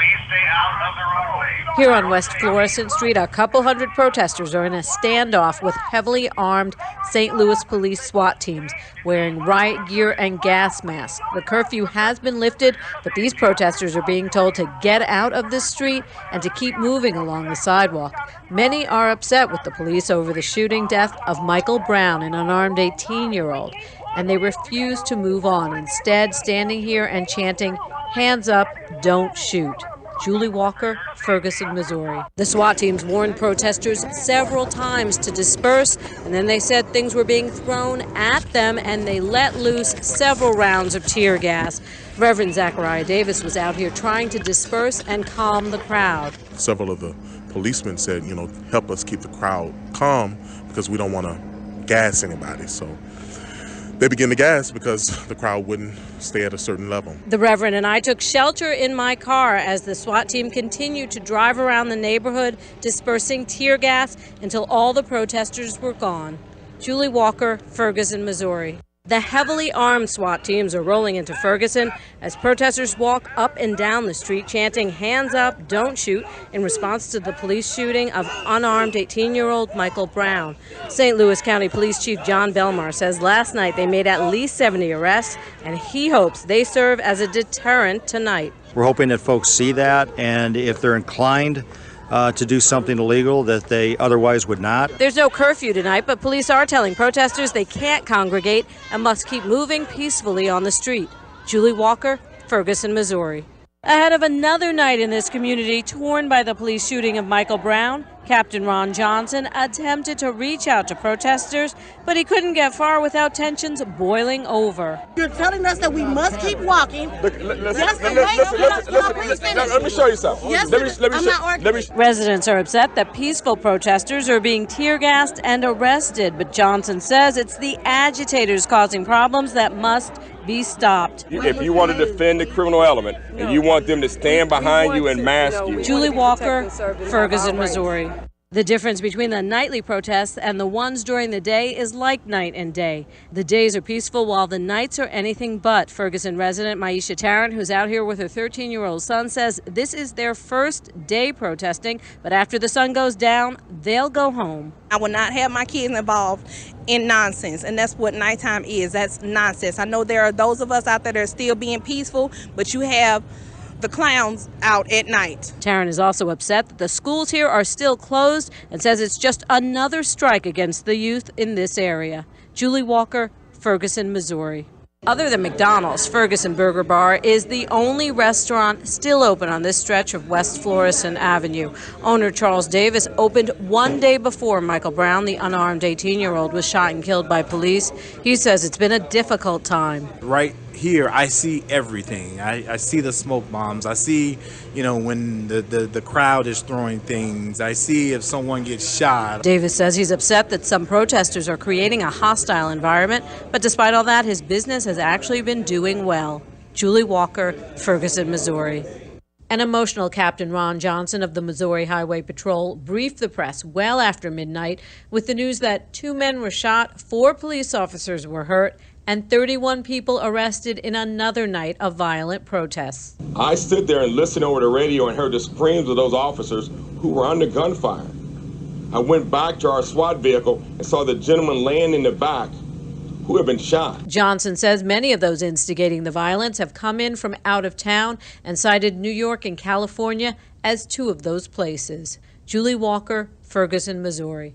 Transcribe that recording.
Please stay out of the roadway. Here on West Florissant Street, a couple hundred protesters are in a standoff with heavily armed St. Louis police SWAT teams wearing riot gear and gas masks. The curfew has been lifted, but these protesters are being told to get out of the street and to keep moving along the sidewalk. Many are upset with the police over the shooting death of Michael Brown, an unarmed 18-year-old, and they refuse to move on, instead standing here and chanting, "Hands up, don't shoot." Julie Walker, Ferguson, Missouri. The SWAT teams warned protesters several times to disperse, and then they said things were being thrown at them, and they let loose several rounds of tear gas. Reverend Zachariah Davis was out here trying to disperse and calm the crowd. Several of the policemen said, help us keep the crowd calm because we don't want to gas anybody. So they began to gas because the crowd wouldn't stay at a certain level. The Reverend and I took shelter in my car as the SWAT team continued to drive around the neighborhood, dispersing tear gas until all the protesters were gone. Julie Walker, Ferguson, Missouri. The heavily armed SWAT teams are rolling into Ferguson as protesters walk up and down the street chanting, "Hands up, don't shoot," in response to the police shooting of unarmed 18-year-old Michael Brown. St. Louis County Police Chief John Belmar says last night they made at least 70 arrests, and he hopes they serve as a deterrent tonight. We're hoping that folks see that, and if they're inclined to do something illegal that they otherwise would not. There's no curfew tonight, but police are telling protesters they can't congregate and must keep moving peacefully on the street. Julie Walker, Ferguson, Missouri. Ahead of another night in this community torn by the police shooting of Michael Brown, Captain Ron Johnson attempted to reach out to protesters, but he couldn't get far without tensions boiling over. You're telling us that we must keep walking. Let me show you something. Yes, I'm not arguing. Residents are upset that peaceful protesters are being tear gassed and arrested, but Johnson says it's the agitators causing problems that must be stopped. If you want to defend the criminal element and you want them to stand behind you and mask you. Julie Walker, Ferguson, Missouri. The difference between the nightly protests and the ones during the day is like night and day. The days are peaceful while the nights are anything but. Ferguson resident Maisha Tarrant, who's out here with her 13-year-old son, says this is their first day protesting, but after the sun goes down, they'll go home. I will not have my kids involved in nonsense, and that's what nighttime is. That's nonsense. I know there are those of us out there that are still being peaceful, but you have the clowns out at night. Tarrant is also upset that the schools here are still closed and says it's just another strike against the youth in this area. Julie Walker, Ferguson, Missouri. Other than McDonald's, Ferguson Burger Bar is the only restaurant still open on this stretch of West Florissant Avenue. Owner Charles Davis opened one day before Michael Brown, the unarmed 18-year-old, was shot and killed by police. He says it's been a difficult time. Right here, I see everything. I see the smoke bombs. I see, when the crowd is throwing things. I see if someone gets shot. Davis says he's upset that some protesters are creating a hostile environment, but despite all that, his business has actually been doing well. Julie Walker, Ferguson, Missouri. An emotional Captain Ron Johnson of the Missouri Highway Patrol briefed the press well after midnight with the news that 2 men were shot, 4 police officers were hurt, and 31 people arrested in another night of violent protests. I stood there and listened over the radio and heard the screams of those officers who were under gunfire. I went back to our SWAT vehicle and saw the gentleman laying in the back who had been shot. Johnson says many of those instigating the violence have come in from out of town and cited New York and California as 2 of those places. Julie Walker, Ferguson, Missouri.